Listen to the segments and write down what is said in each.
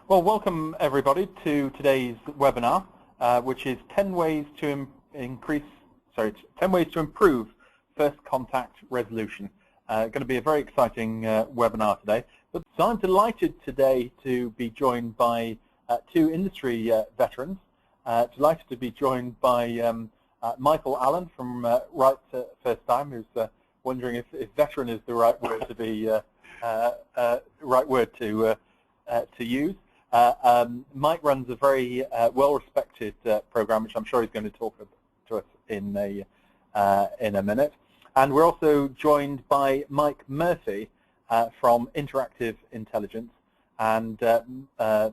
Well, welcome everybody to today's webinar, which is 10 ways to improve first contact resolution. Going to be a very exciting webinar today. So I'm delighted today to be joined by two industry veterans. Delighted to be joined by Michael Allen from Right First Time, who's wondering if veteran is the right word to be to use. Mike runs a very well-respected program, which I'm sure he's going to talk to us in a minute. And we're also joined by Mike Murphy from Interactive Intelligence. And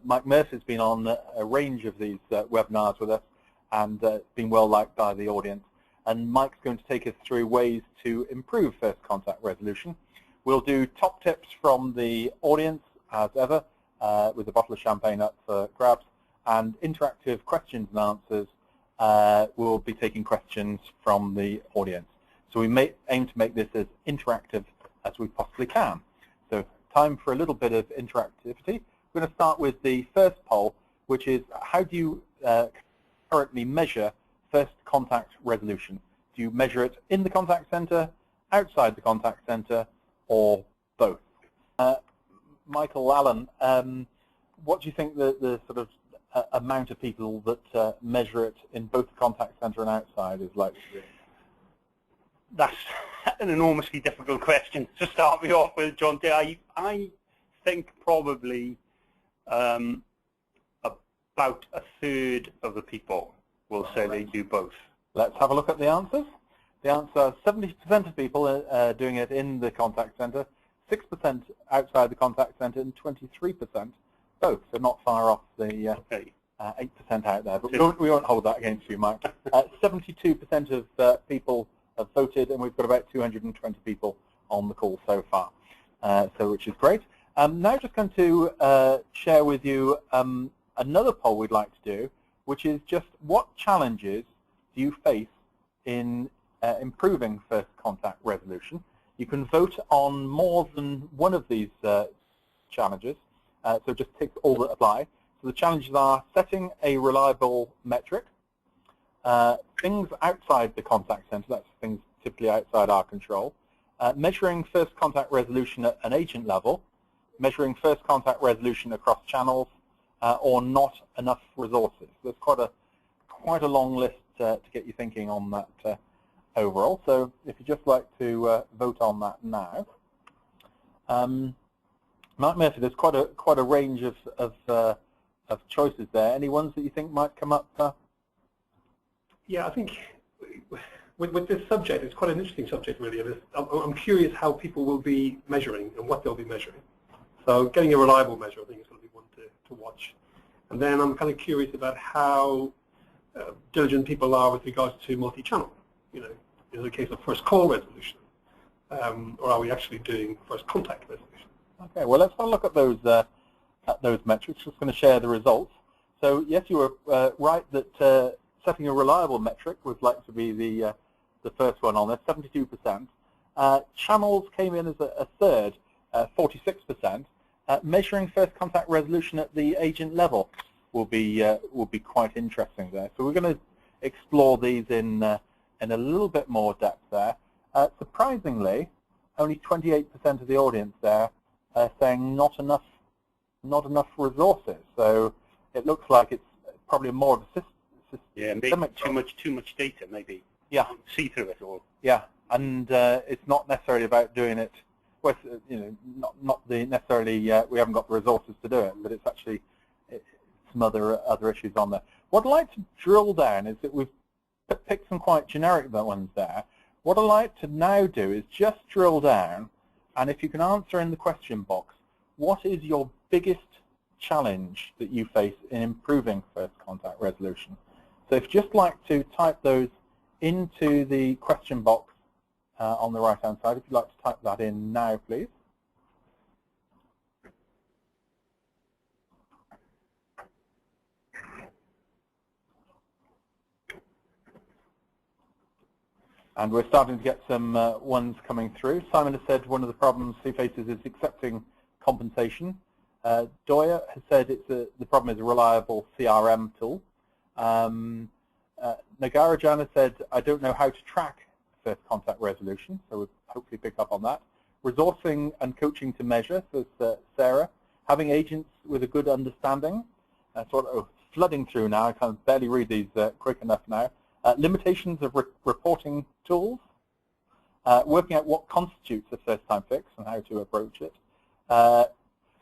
Mike Murphy has been on a range of these webinars with us and been well liked by the audience. And Mike's going to take us through ways to improve first contact resolution. We'll do top tips from the audience, as ever, with a bottle of champagne up for grabs, and interactive questions and answers. We'll be taking questions from the audience. So we may aim to make this as interactive as we possibly can. So time for a little bit of interactivity. We're going to start with the first poll, which is how do you currently measure first contact resolution? Do you measure it in the contact center, outside the contact center, or both? Michael Allen, what do you think the sort of amount of people that measure it in both the contact center and outside is likely to be? That's an enormously difficult question to start me off with, Jonty. I think probably about a third of the people will say they do both. Let's have a look at the answers. The answer, 70% of people are doing it in the contact center, 6% outside the contact center, and 23% both. So not far off the 8% out there. But we won't hold that against you, Mike. 72% of people have voted, and we've got about 220 people on the call so far, which is great. Now just going to share with you another poll we'd like to do, which is just what challenges do you face in improving first contact resolution. You can vote on more than one of these challenges, so just tick all that apply. So the challenges are setting a reliable metric, things outside the contact center, that's things typically outside our control, measuring first contact resolution at an agent level, measuring first contact resolution across channels, or not enough resources. There's quite a long list to get you thinking on that overall. So if you'd just like to vote on that now. Mike Murphy, there's quite a range of choices there. Any ones that you think might come up? Yeah, I think with this subject, it's quite an interesting subject, really. I'm curious how people will be measuring and what they'll be measuring. So getting a reliable measure, I think, is going to be one to watch. And then I'm kind of curious about how diligent people are with regards to multi-channel. You know, is it a case of first call resolution, or are we actually doing first contact resolution? Okay, well, let's have a look at those metrics. Just going to share the results. So yes, you were right that setting a reliable metric was likely to be the first one on there, 72%. Channels came in as a third, 46%. Measuring first contact resolution at the agent level will be quite interesting there. So we're going to explore these in a little bit more depth there. Surprisingly, only 28% of the audience there are saying not enough resources. So it looks like it's probably more of a system. Yeah, maybe too much data, maybe. Yeah. See through it all. Yeah, and it's not necessarily about doing it. Well, you know, not necessarily we haven't got the resources to do it, but it's actually some other issues on there. What I'd like to drill down is that we've picked some quite generic ones there. What I'd like to now do is just drill down, and if you can answer in the question box, what is your biggest challenge that you face in improving first contact resolution? So if you'd just like to type those into the question box on the right-hand side, if you'd like to type that in now, please. And we're starting to get some ones coming through. Simon has said one of the problems he faces is accepting compensation. Doya has said the problem is a reliable CRM tool. Nagarajan has said, I don't know how to track first contact resolution, so we'll hopefully pick up on that. Resourcing and coaching to measure, says Sarah. Having agents with a good understanding, sort of flooding through now, I can barely read these quick enough now. Limitations of reporting tools, working out what constitutes a first-time fix and how to approach it.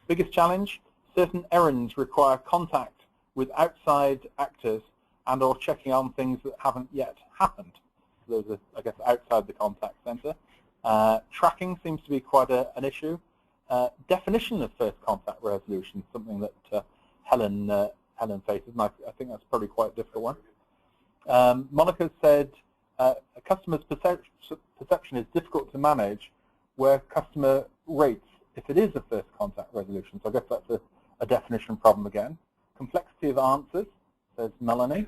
Biggest challenge, certain errands require contact with outside actors and or checking on things that haven't yet happened. Those are, I guess, outside the contact center. Tracking seems to be quite an issue. Definition of first contact resolution, something that Helen faces, and I think that's probably quite a difficult one. Monica said a customer's perception is difficult to manage where customer rates if it is a first contact resolution. So I guess that's a definition problem again. Complexity of answers, says Melanie.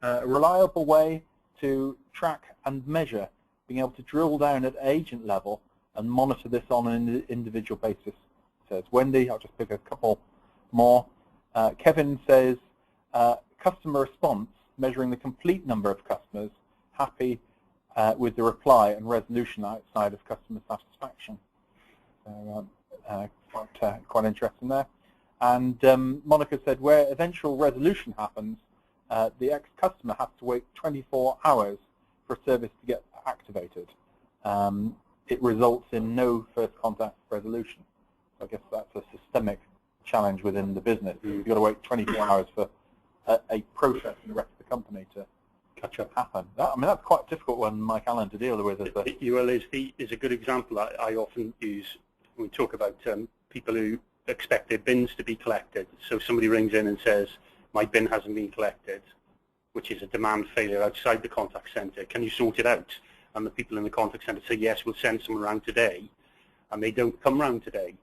A reliable way to track and measure, being able to drill down at agent level and monitor this on an individual basis, says Wendy. I'll just pick a couple more. Kevin says customer response, measuring the complete number of customers happy with the reply and resolution outside of customer satisfaction. So, quite interesting there. And Monica said where eventual resolution happens, the ex-customer has to wait 24 hours for a service to get activated. It results in no first contact resolution. So I guess that's a systemic challenge within the business. You've got to wait 24 hours for a process in the rest of the company to catch up happen. I mean, that's quite a difficult one, Mike Allen, to deal with. Is a good example I often use when we talk about people who expect their bins to be collected. So somebody rings in and says, my bin hasn't been collected, which is a demand failure outside the contact center. Can you sort it out? And the people in the contact center say, yes, we'll send someone around today. And they don't come around today.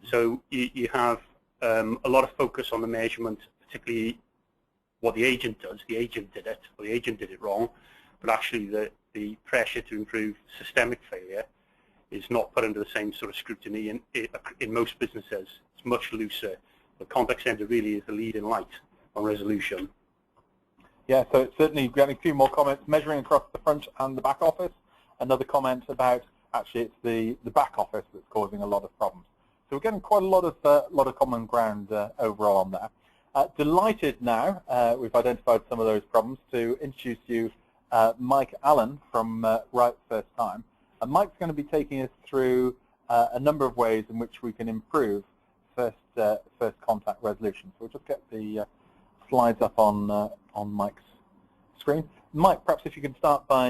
So you have a lot of focus on the measurement, particularly what the agent does. The agent did it, or the agent did it wrong. But actually the pressure to improve systemic failure is not put under the same sort of scrutiny in most businesses. It's much looser. The contact center really is the leading light on resolution. Yeah, so it's certainly getting a few more comments, measuring across the front and the back office. Another comment about actually it's the back office that's causing a lot of problems. So we're getting quite a lot of common ground overall on there. Delighted now, we've identified some of those problems, to introduce you Mike Allen from Right First Time. And Mike's going to be taking us through a number of ways in which we can improve first contact resolution. So we'll just get the slides up on Mike's screen. Mike, perhaps if you can start by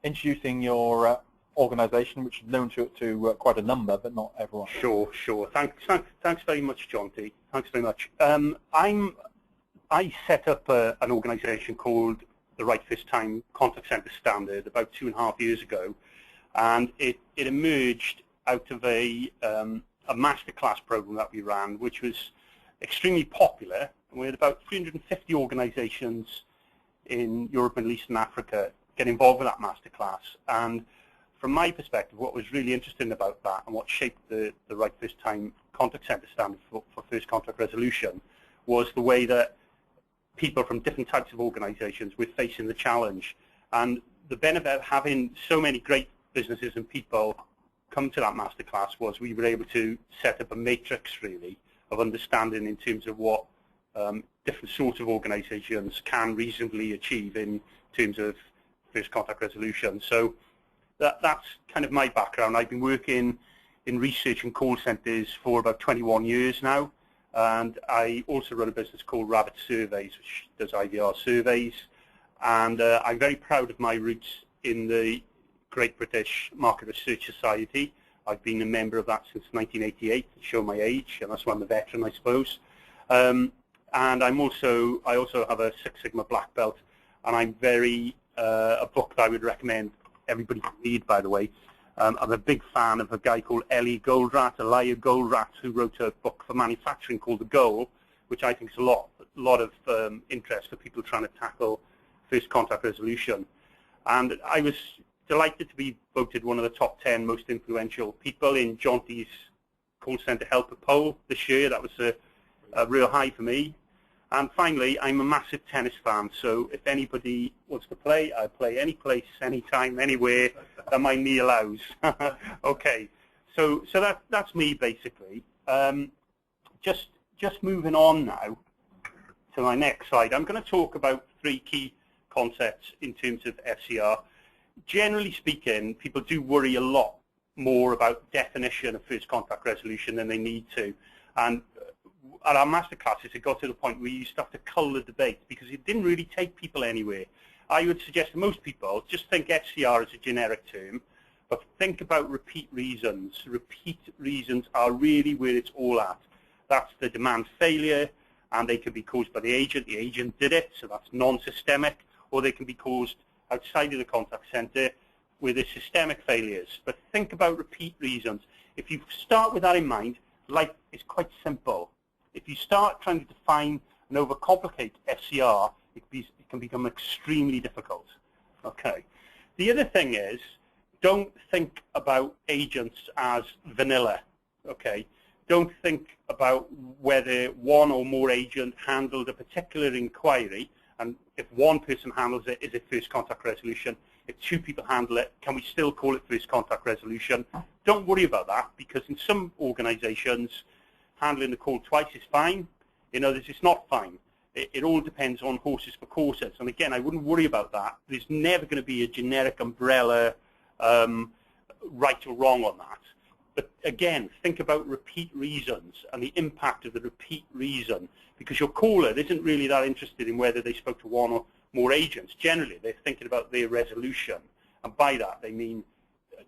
introducing your organisation, which is known to quite a number, but not everyone. Sure. Thanks very much, Jonty. Thanks very much. I set up an organisation called the Right First Time Contact Centre Standard about 2.5 years ago, and it emerged out of a masterclass program that we ran, which was extremely popular. We had about 350 organisations in Europe, Middle East and Africa get involved with that masterclass. And from my perspective, what was really interesting about that and what shaped the Right First Time Contact Centre Standard for first contact resolution was the way that people from different types of organisations were facing the challenge. And the benefit of having so many great businesses and people come to that masterclass was we were able to set up a matrix, really, of understanding in terms of what different sorts of organisations can reasonably achieve in terms of first contact resolution. So that's kind of my background. I've been working in research and call centres for about 21 years now, and I also run a business called Rabbit Surveys, which does IVR surveys, and I'm very proud of my roots in the Great British Market Research Society. I've been a member of that since 1988, to show my age, and that's why I'm a veteran, I suppose. And I also have a Six Sigma black belt, and I'm a book that I would recommend everybody to read, by the way. I'm a big fan of a guy called Elia Goldratt, who wrote a book for manufacturing called The Goal, which I think is a lot of interest for people trying to tackle first contact resolution. And I was delighted to be voted one of the top 10 most influential people in Jonty's call centre helper poll this year. That was a real high for me. And finally, I'm a massive tennis fan, so if anybody wants to play, I play any place, anytime, anywhere that my knee allows. Okay, so that's me basically. Just moving on now to my next slide. I'm going to talk about 3 key concepts in terms of FCR. Generally speaking, people do worry a lot more about definition of first contact resolution than they need to. And at our masterclasses, it got to the point where you used to have to cull the debate because it didn't really take people anywhere. I would suggest to most people, just think FCR as a generic term, but think about repeat reasons. Repeat reasons are really where it's all at. That's the demand failure, and they can be caused by the agent. The agent did it, so that's non-systemic, or they can be caused outside of the contact center where there's systemic failures. But think about repeat reasons. If you start with that in mind, life is quite simple. If you start trying to define and overcomplicate FCR, it can become extremely difficult. Okay. The other thing is, don't think about agents as vanilla. Okay. Don't think about whether one or more agents handled a particular inquiry, and if one person handles it, is it first contact resolution? If 2 people handle it, can we still call it first contact resolution? Don't worry about that, because in some organizations, handling the call twice is fine. In others, it's not fine. It all depends on horses for courses. And again, I wouldn't worry about that. There's never going to be a generic umbrella right or wrong on that. But again, think about repeat reasons and the impact of the repeat reason, because your caller isn't really that interested in whether they spoke to 1 or more agents. Generally, they're thinking about their resolution. And by that, they mean,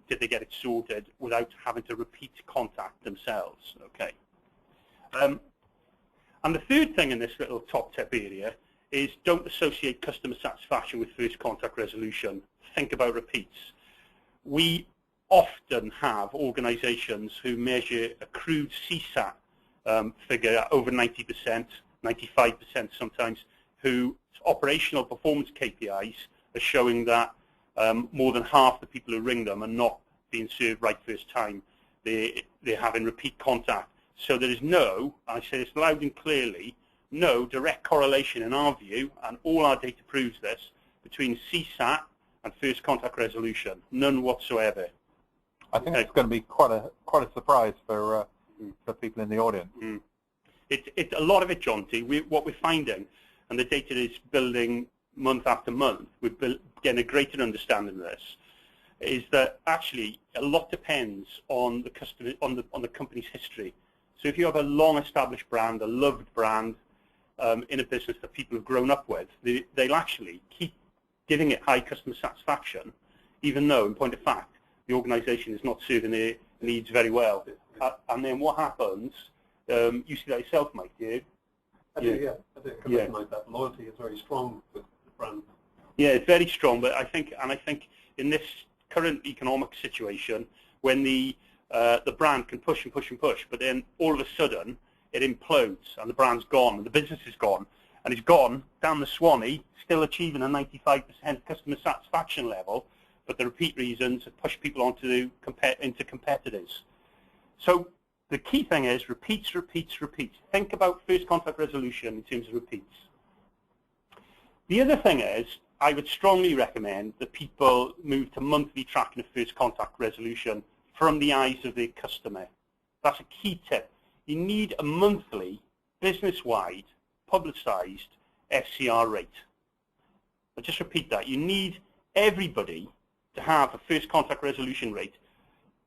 did they get it sorted without having to repeat contact themselves? Okay. And the third thing in this little top tip area is don't associate customer satisfaction with first contact resolution. Think about repeats. We often have organizations who measure a crude CSAT figure over 90%, 95% sometimes, who operational performance KPIs are showing that more than half the people who ring them are not being served right first time. They're having repeat contact. So there is no, I say this loud and clearly, no direct correlation in our view, and all our data proves this, between CSAT and first contact resolution. None whatsoever. I think it's going to be quite a surprise for people in the audience. A lot of it, Jonty, what we're finding, and the data is building month after month, we're getting a greater understanding of this, is that actually a lot depends on the customer, on the company's history. So if you have a long-established brand, a loved brand in a business that people have grown up with, they'll actually keep giving it high customer satisfaction, even though, in point of fact, the organisation is not serving their needs very well. And then what happens? You see that yourself, Mike, do you? I do, yeah. I do. I recognise that loyalty is very strong with the brand. Yeah, it's very strong. But I think in this current economic situation, when the brand can push and push and push, but then all of a sudden it implodes and the brand's gone and the business is gone, and it's gone down the Swanee, still achieving a 95% customer satisfaction level, but the repeat reasons have pushed people into competitors. So the key thing is repeats, repeats, repeats. Think about first contact resolution in terms of repeats. The other thing is, I would strongly recommend that people move to monthly tracking of first contact resolution from the eyes of their customer. That's a key tip. You need a monthly, business-wide, publicised FCR rate. I'll just repeat that. You need everybody to have a first contact resolution rate.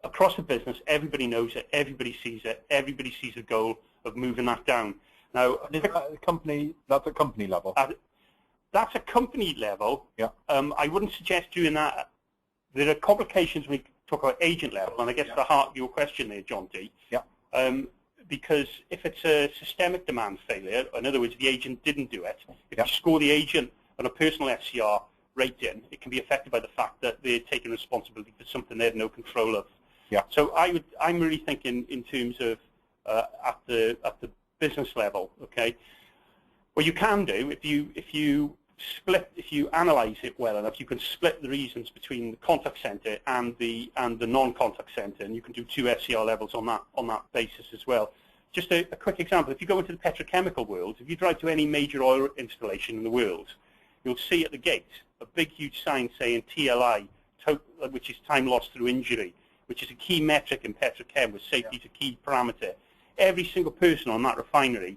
Across the business, everybody knows it, everybody sees it, everybody sees the goal of moving that down. Now, that's at company level. That's a company level. Yeah. I wouldn't suggest doing that. There are complications when we talk about agent level, and I guess the heart of your question there, Jonty. Yeah. Because if it's a systemic demand failure, in other words, the agent didn't do it, if you score the agent on a personal FCR rating, it can be affected by the fact that they're taking responsibility for something they have no control of. Yeah. So I'm really thinking in terms of at the business level. Okay. What you can do, if you if you analyze it well enough, you can split the reasons between the contact center and the non-contact center, and you can do 2 SCR levels on that basis as well. Just a quick example: if you go into the petrochemical world, if you drive to any major oil installation in the world, you'll see at the gate a big, huge sign saying TLI, which is time lost through injury, which is a key metric in petrochem, with safety is a key parameter. Every single person on that refinery,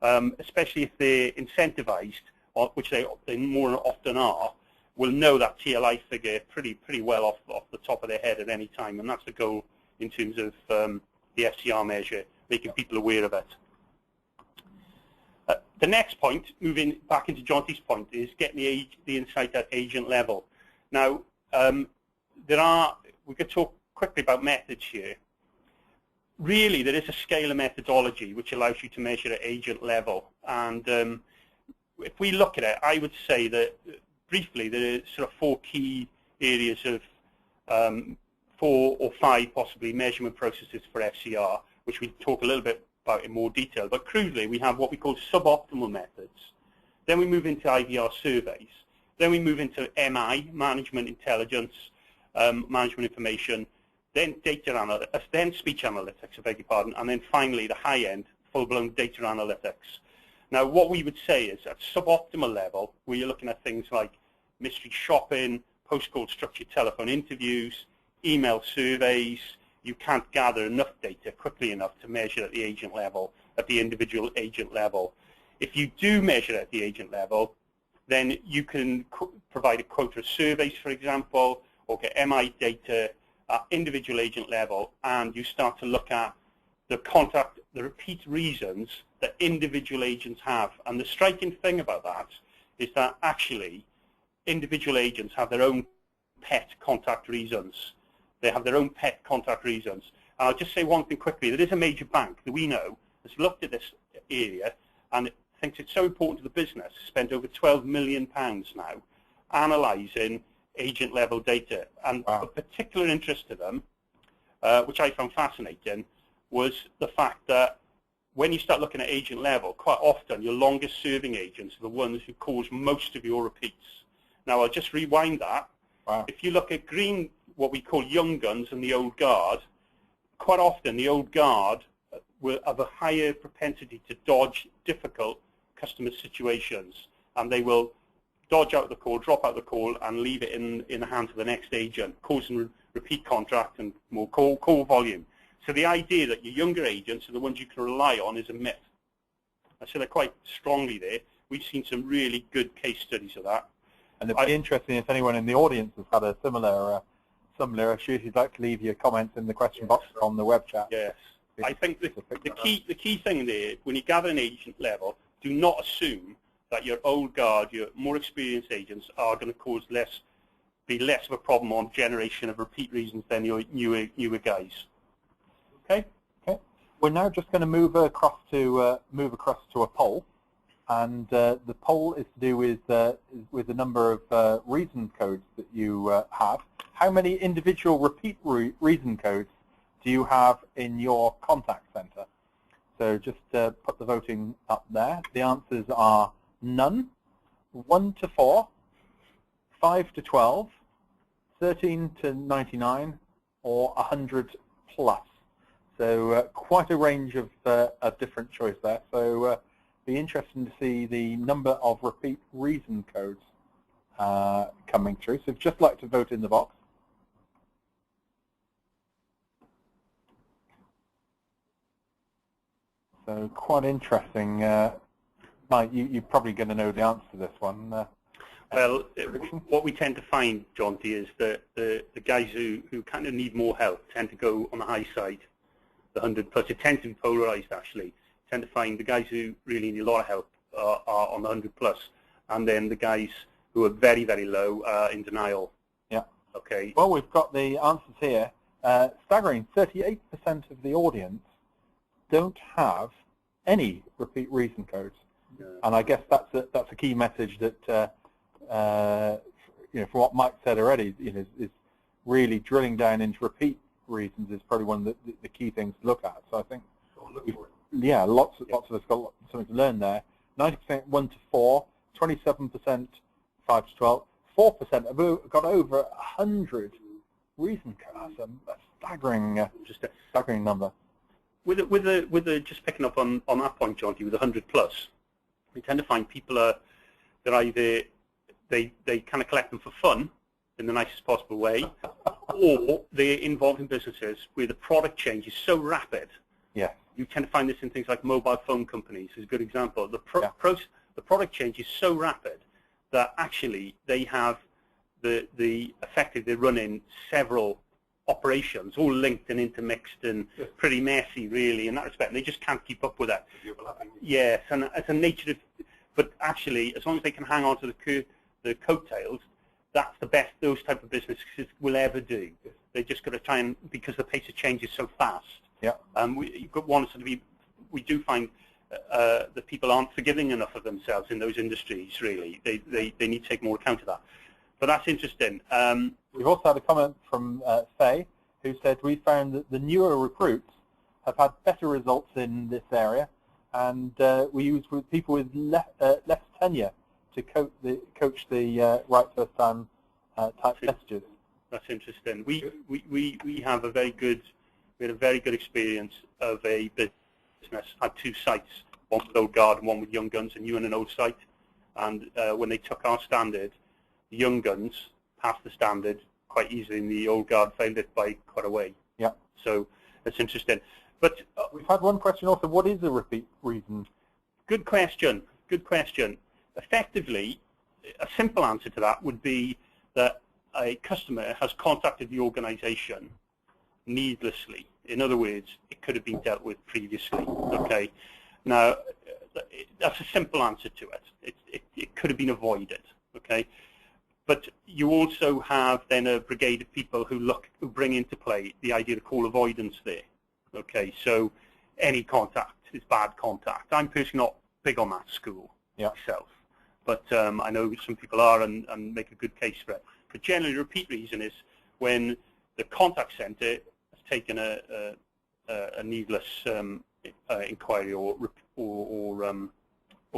especially if they're incentivized, which they more often are, will know that TLI figure pretty well off the top of their head at any time, and that's the goal in terms of the SCR measure, making people aware of it. The next point, moving back into Jonty's point, is getting the insight at agent level. Now, we could talk quickly about methods here. Really, there is a scalar methodology which allows you to measure at agent level, and if we look at it, I would say that briefly there are sort of 4 key areas of 4 or 5 possibly measurement processes for FCR, which we'll talk a little bit about in more detail. But crudely, we have what we call suboptimal methods. Then we move into IVR surveys. Then we move into MI, management intelligence, management information, then data analytics, then speech analytics, I beg your pardon, and then finally the high-end, full-blown data analytics. Now, what we would say is at suboptimal level, where you're looking at things like mystery shopping, postcode structured telephone interviews, email surveys, you can't gather enough data quickly enough to measure at the agent level, at the individual agent level. If you do measure at the agent level, then you can provide a quota of surveys, for example, or get MI data at individual agent level, and you start to look at the repeat reasons that individual agents have. And the striking thing about that is that actually individual agents have their own pet contact reasons. They have their own pet contact reasons. And I'll just say one thing quickly. There is a major bank that we know has looked at this area and thinks it's so important to the business, spent over £12 million now analysing agent-level data. And of particular interest to them, which I found fascinating, was the fact that when you start looking at agent level, quite often your longest serving agents are the ones who cause most of your repeats. Now, I'll just rewind that. If you look at green, what we call young guns and the old guard, quite often the old guard will have a higher propensity to dodge difficult customer situations, and they will dodge out the call, drop out the call, and leave it in the hands of the next agent, causing repeat contract and more call volume. So the idea that your younger agents are the ones you can rely on is a myth. I say they're quite strongly there. We've seen some really good case studies of that. And it'd be interesting if anyone in the audience has had a similar issue. If you'd like to leave your comments in the question box on the web chat. Yes. I think the key thing there, when you gather an agent level, do not assume that your old guard, your more experienced agents are going to be less of a problem on generation of repeat reasons than your newer guys. Okay. Okay. We're now just going to move across to a poll, and the poll is to do with the number of reason codes that you have. How many individual repeat reason codes do you have in your contact center? So just put the voting up there. The answers are none, 1 to 4, 5 to 12, 13 to 99, or 100 plus. So quite a range of different choice there. So be interesting to see the number of repeat reason codes coming through. So if you'd just like to vote in the box. So quite interesting. Mike, you're probably going to know the answer to this one. Well, what we tend to find, Jonty, is that the guys who kind of need more help tend to go on the high side, the 100 plus. It tends to be polarized, actually. Tend to find the guys who really need a lot of help are on the 100 plus, and then the guys who are very, very low are in denial. Yeah. Okay. Well, we've got the answers here. Staggering, 38% of the audience don't have any repeat reason codes, and I guess that's a key message that from what Mike said already, is really drilling down into repeat reasons is probably one of the key things to look at. So I think lots of us got something to learn there. 90% 1 to 4, 27% 5 to 12, 4% have got over 100 reason codes. That's a staggering, just a staggering number. With the just picking up on that point, Jonty, with 100 plus, we tend to find people they're either they kind of collect them for fun in the nicest possible way, or they're involved in businesses where the product change is so rapid. Yeah. You tend to find this in things like mobile phone companies is a good example. The product change is so rapid that actually they have effectively they're running several operations, all linked and intermixed and pretty messy, really, in that respect. And they just can't keep up with that. Yes, and it's a nature of, but actually, as long as they can hang on to the coattails, that's the best those type of businesses will ever do. They just got to try and, because the pace of change is so fast. Yeah. We do find that people aren't forgiving enough of themselves in those industries. Really, they need to take more account of that. But that's interesting. We've also had a comment from Faye, who said we found that the newer recruits have had better results in this area, and we use with people with less tenure to coach the right first time type messages. That's interesting. We have a very good experience of a business had 2 sites, one with old guard and one with young guns, and you in an old site. And when they took our standard, the young guns passed the standard quite easily, and the old guard failed it by quite a way. Yeah. So that's interesting. But we've had one question also. What is a repeat reason? Good question. Good question. Effectively, a simple answer to that would be that a customer has contacted the organisation needlessly. In other words, it could have been dealt with previously. Okay. Now, that's a simple answer to it. It could have been avoided. Okay. But you also have then a brigade of people who bring into play the idea of call avoidance there. Okay. So any contact is bad contact. I'm personally not big on that school myself, but I know some people are and make a good case for it. But generally, repeat reason is when the contact centre has taken a needless inquiry or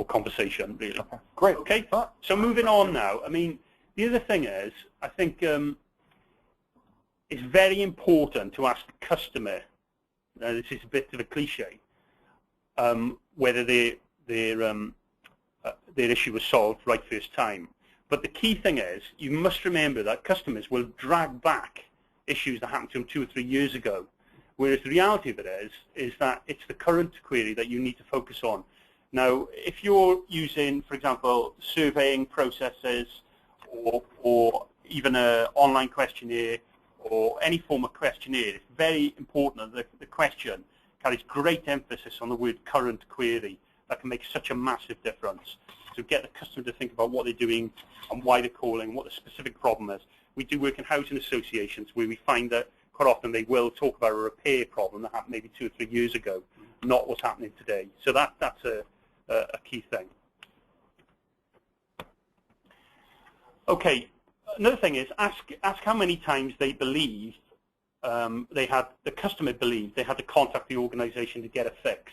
conversation, really. Okay. Great. Okay. So moving on now. I mean, the other thing is, I think it's very important to ask the customer. This is a bit of a cliche. Whether their issue was solved right first time. But the key thing is, you must remember that customers will drag back issues that happened to them 2 or 3 years ago. Whereas the reality of it is that it's the current query that you need to focus on. Now, if you're using, for example, surveying processes or even an online questionnaire or any form of questionnaire, it's very important that the question carries great emphasis on the word current query. That can make such a massive difference. To get the customer to think about what they're doing and why they're calling, what the specific problem is. We do work in housing associations where we find that quite often they will talk about a repair problem that happened maybe 2 or 3 years ago, not what's happening today. So that's a key thing. Okay, another thing is ask how many times they believe the customer believed they had to contact the organisation to get a fix.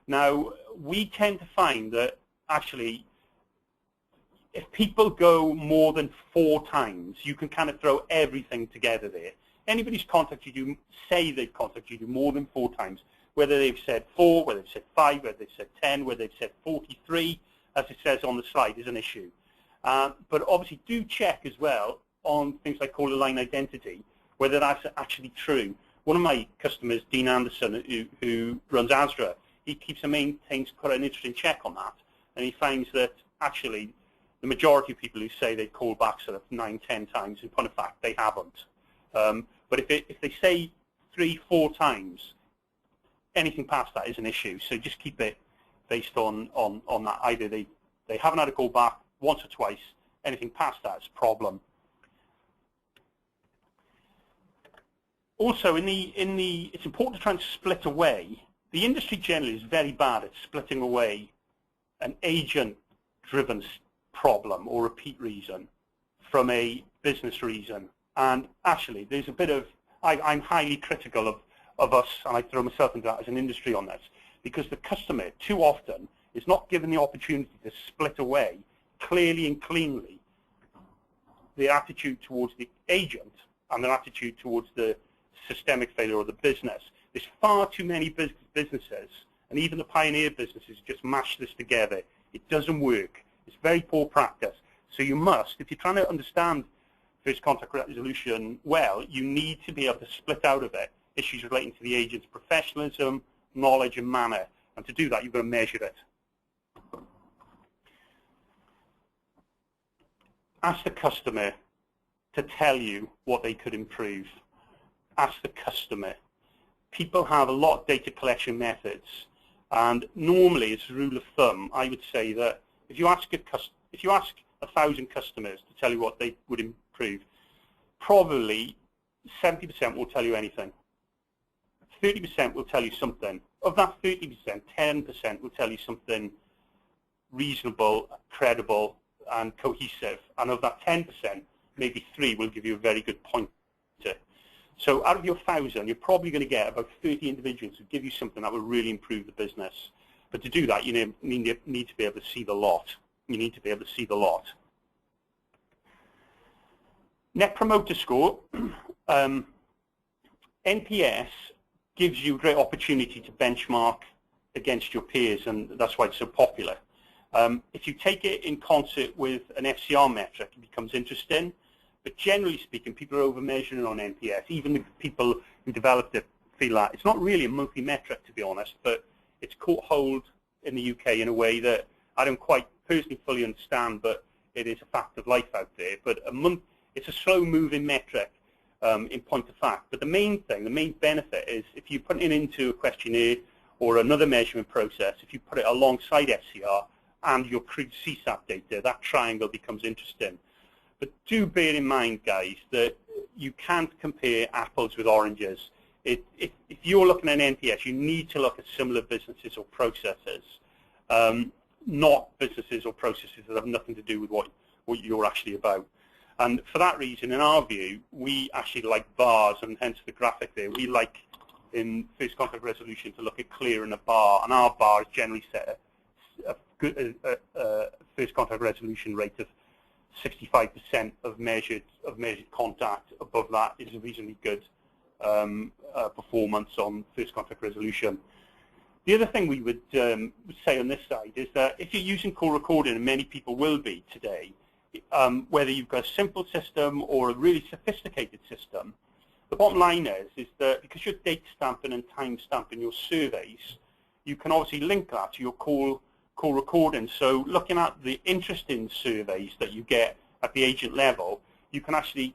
Now, we tend to find that actually if people go more than 4 times, you can kind of throw everything together there. Anybody who's contacted you, say they've contacted you more than 4 times, whether they've said 4, whether they've said 5, whether they've said 10, whether they've said 43, as it says on the slide, is an issue. But obviously do check as well on things like caller line identity, whether that's actually true. One of my customers, Dean Anderson, who runs Asra, he keeps and maintains quite an interesting check on that, and he finds that actually the majority of people who say they call back sort of 9, 10 times, in point of fact, they haven't. But if they say 3, 4 times, anything past that is an issue. So just keep it based on that. Either they haven't had a call back once or twice. Anything past that is a problem. Also, it's important to try and split away. The industry generally is very bad at splitting away an agent-driven problem or repeat reason from a business reason. And actually, there's a bit of, I'm highly critical of us, and I throw myself into that as an industry on this, because the customer too often is not given the opportunity to split away clearly and cleanly their attitude towards the agent and their attitude towards the systemic failure or the business. There's far too many businesses, and even the pioneer businesses, just mash this together. It doesn't work. It's very poor practice. So you must, if you're trying to understand first contact resolution well, you need to be able to split out of it issues relating to the agent's professionalism, knowledge, and manner. And to do that, you've got to measure it. Ask the customer to tell you what they could improve. Ask the customer. People have a lot of data collection methods, and normally, as a rule of thumb, I would say that if you ask 1,000 customers to tell you what they would improve, probably 70% will tell you anything. 30% will tell you something. Of that 30%, 10% will tell you something reasonable, credible, and cohesive. And of that 10%, maybe 3 will give you a very good pointer. So out of your 1,000, you're probably going to get about 30 individuals who give you something that will really improve the business. But to do that, you need to be able to see the lot. You need to be able to see the lot. Net Promoter Score, NPS gives you a great opportunity to benchmark against your peers, and that's why it's so popular. If you take it in concert with an FCR metric, it becomes interesting. But generally speaking, people are over-measuring on NPS. Even the people who developed it feel that. It's not really a monthly metric, to be honest, but it's caught hold in the UK in a way that I don't quite personally fully understand, but it is a fact of life out there. But it's a slow-moving metric in point of fact. But the main thing, the main benefit is if you put it into a questionnaire or another measurement process, if you put it alongside FCR and your crude CSAT data, that triangle becomes interesting. But do bear in mind, guys, that you can't compare apples with oranges. If you're looking at an NPS, you need to look at similar businesses or processes, not businesses or processes that have nothing to do with what you're actually about. And for that reason, in our view, we actually like bars, and hence the graphic there. We like, in first contact resolution, to look at clear in a bar, and our bar is generally set a good first contact resolution rate of 65% of measured contact. Above that is a reasonably good performance on first contact resolution. The other thing we would say on this side is that if you're using call recording, and many people will be today, whether you've got a simple system or a really sophisticated system, the bottom line is that because you're date stamping and time stamping your surveys, you can obviously link that to your call recording. So looking at the interesting surveys that you get at the agent level, you can actually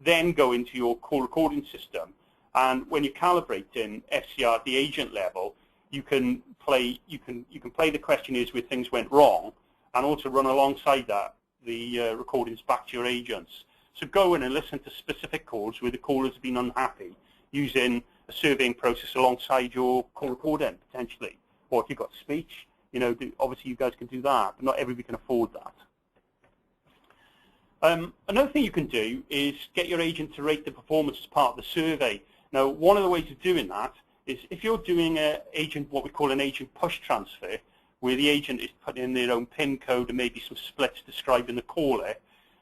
then go into your call recording system, and when you're calibrating FCR at the agent level, you can play the questionnaires where things went wrong, and also run alongside that the recordings back to your agents. So go in and listen to specific calls where the callers have been unhappy, using a surveying process alongside your call recording potentially. Or if you've got speech, obviously you guys can do that, but not everybody can afford that. Another thing you can do is get your agent to rate the performance as part of the survey. Now, one of the ways of doing that is if you're doing what we call an agent push transfer, where the agent is putting in their own PIN code and maybe some splits describing the caller,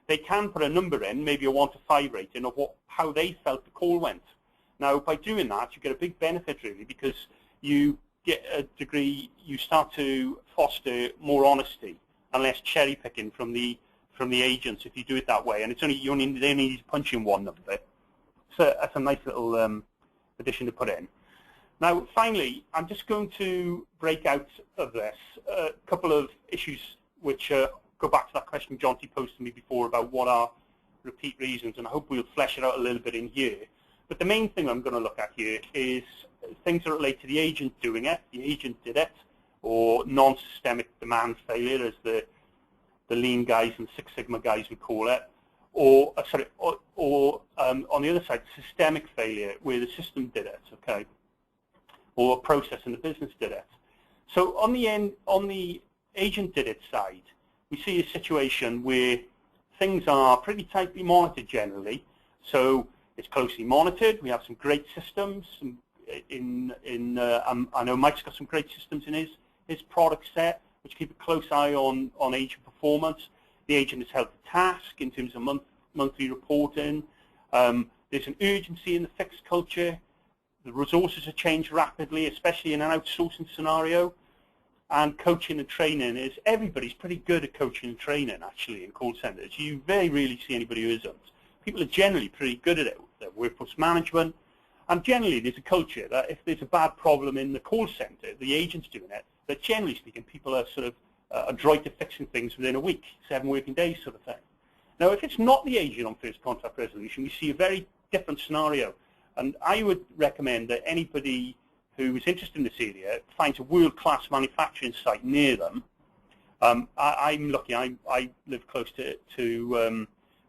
they can put a number in, maybe a 1 to 5 rating of how they felt the call went. Now, by doing that, you get a big benefit really, because you get a degree, you start to foster more honesty and less cherry picking from the agents if you do it that way. And you only need to punch in one number. So that's a nice little addition to put in. Now, finally, I'm just going to break out of this a couple of issues which go back to that question Jonty posed to me before about what are repeat reasons, and I hope we'll flesh it out a little bit in here. But the main thing I'm going to look at here is things that relate to the agent doing it, the agent did it, or non-systemic demand failure, as the lean guys and Six Sigma guys would call it, or on the other side, systemic failure, where the system did it, okay, or a process in the business did it. So on the agent did it side, we see a situation where things are pretty tightly monitored generally. So it's closely monitored. We have some great systems. I know Mike's got some great systems in his product set. which keep a close eye on agent performance. The agent is held to task in terms of monthly reporting. There's an urgency in the fixed culture. The resources have changed rapidly, especially in an outsourcing scenario. And coaching and training is, everybody's pretty good at coaching and training, actually, in call centres. You very rarely see anybody who isn't. People are generally pretty good at it. Their workforce management. And generally, there's a culture that if there's a bad problem in the call centre, the agent's doing it, but generally speaking, people are sort of adroit at fixing things within a week, 7 working days sort of thing. Now, if it's not the agent on first contact resolution, we see a very different scenario. And I would recommend that anybody who is interested in this area finds a world-class manufacturing site near them. I'm lucky. I live close to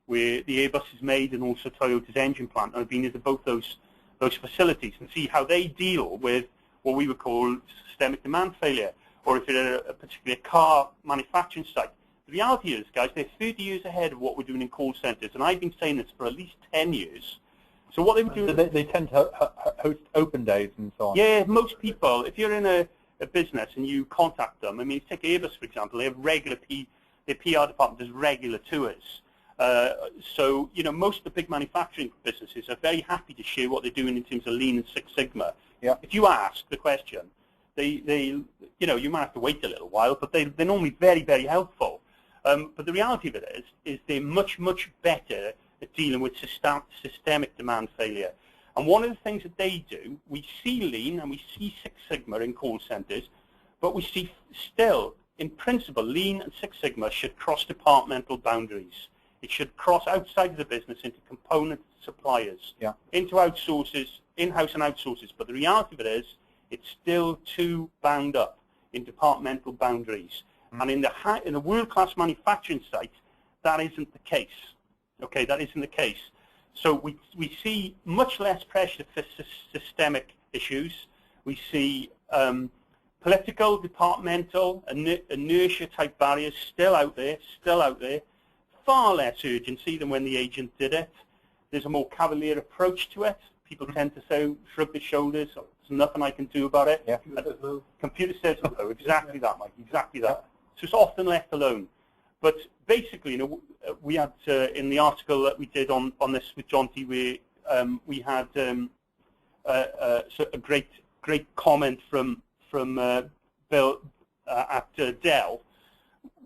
where the Airbus is made and also Toyota's engine plant. And I've been into both those facilities and see how they deal with what we would call systemic demand failure, or if it's a particular car manufacturing site. The reality is, guys, they're 30 years ahead of what we're doing in call centres, and I've been saying this for at least 10 years. So what they would do... So they tend to host open days and so on? Yeah, most people, if you're in a business and you contact them, I mean, take Airbus, for example, they have regular, their PR department does regular tours. So, you know, most of the big manufacturing businesses are very happy to share what they're doing in terms of Lean and Six Sigma. Yeah. If you ask the question, you know, you might have to wait a little while, but they're normally very, very helpful. But the reality of it is they're much, much better at dealing with systemic demand failure. And one of the things that they do, we see Lean and we see Six Sigma in call centers, but we see still, in principle, Lean and Six Sigma should cross departmental boundaries. It should cross outside of the business into component suppliers, yeah, into outsources, in-house and outsources. But the reality of it is, it's still too bound up in departmental boundaries. Mm-hmm. And in the world-class manufacturing site, that isn't the case. Okay, that isn't the case. So we see much less pressure for systemic issues. We see political, departmental, inertia-type barriers still out there. Far less urgency than when the agent did it. There's a more cavalier approach to it. People tend to say, shrug their shoulders, oh, there's nothing I can do about it. Yeah. Computer says no. Exactly that, Mike, exactly that. So it's often left alone. But basically, you know, we had, in the article that we did on this with Jonty, we had a great comment from Bill at Dell,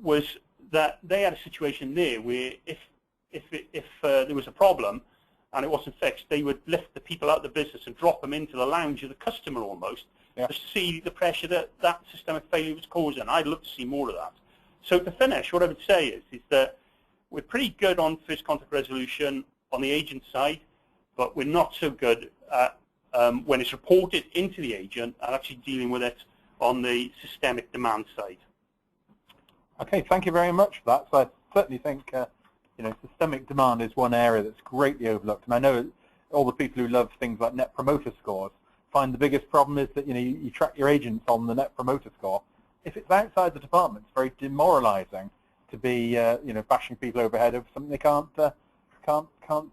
was that they had a situation there where if there was a problem and it wasn't fixed, they would lift the people out of the business and drop them into the lounge of the customer almost, yeah, to see the pressure that systemic failure was causing. I'd love to see more of that. So to finish, what I would say is that we're pretty good on first contact resolution on the agent side, but we're not so good at when it's reported into the agent and actually dealing with it on the systemic demand side. Okay, thank you very much for that. So I certainly think you know, systemic demand is one area that's greatly overlooked, and I know all the people who love things like net promoter scores find the biggest problem is that, you know, you track your agents on the net promoter score. If it's outside the department, it's very demoralising to be you know, bashing people overhead over something they can't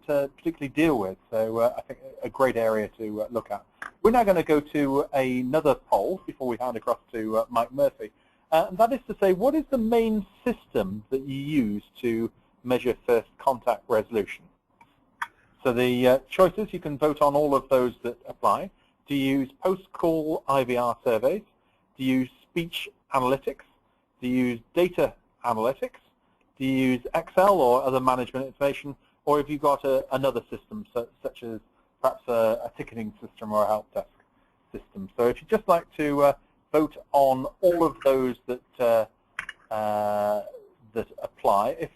particularly deal with. So I think a great area to look at. We're now going to go to another poll before we hand across to Mike Murphy. And that is to say, what is the main system that you use to measure first contact resolution? So the choices, you can vote on all of those that apply. Do you use post-call IVR surveys? Do you use speech analytics? Do you use data analytics? Do you use Excel or other management information? Or have you got another system, such as perhaps a ticketing system or a help desk system? So if you'd just like to vote on all of those that that apply. If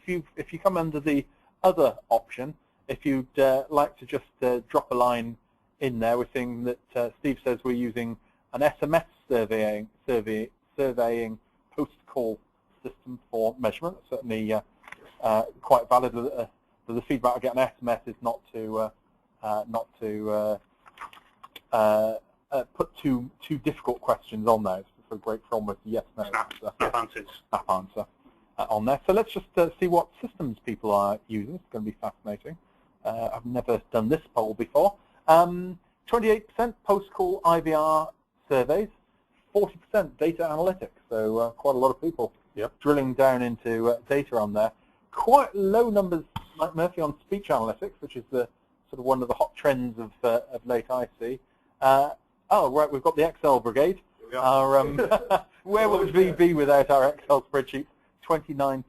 you come under the other option, if you'd like to just drop a line in there, we're seeing that Steve says we're using an SMS surveying post-call system for measurement. Certainly quite valid. The feedback I get on SMS is not to put too difficult questions on there. It's a great form of yes/no answer on there. So let's just see what systems people are using. It's going to be fascinating. I've never done this poll before. 28% post-call IVR surveys, 40% data analytics, so quite a lot of people drilling down into data on there. Quite low numbers, Mike Murphy, on speech analytics, which is the sort of one of the hot trends of late I see. Oh, right, we've got the Excel brigade. Our, where would we be without our Excel spreadsheet? 29%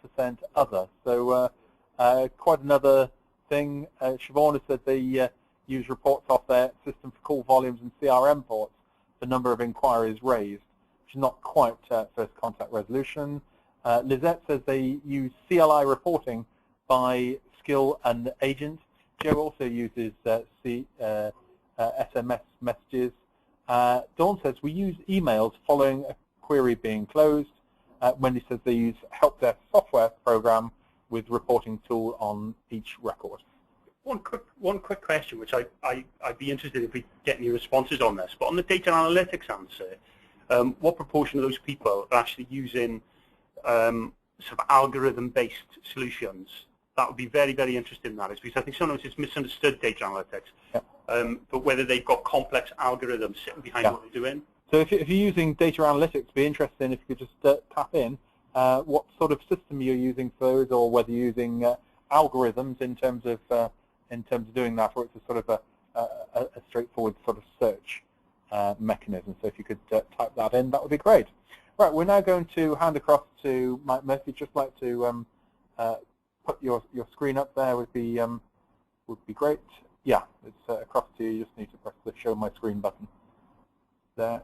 other. So quite another thing. Siobhan has said they use reports off their system for call volumes and CRM ports, the number of inquiries raised, which is not quite first contact resolution. Lizette says they use CLI reporting by skill and agent. Joe also uses SMS messages. Dawn says we use emails following a query being closed. Wendy says they use help desk software program with reporting tool on each record. One quick question, which I'd be interested if we get any responses on this. But on the data analytics answer, what proportion of those people are actually using sort of algorithm-based solutions? That would be very, very interesting in that, is because I think sometimes it's misunderstood data analytics, but whether they've got complex algorithms sitting behind what they're doing. So if you're using data analytics, be interesting if you could just tap in what sort of system you're using for those, or whether you're using algorithms in terms of doing that, or it's a sort of a straightforward sort of search mechanism. So if you could type that in, that would be great. Right, we're now going to hand across to Mike Murphy. Just like to put your screen up there would be great. Yeah, it's across to you. You just need to press the show my screen button there.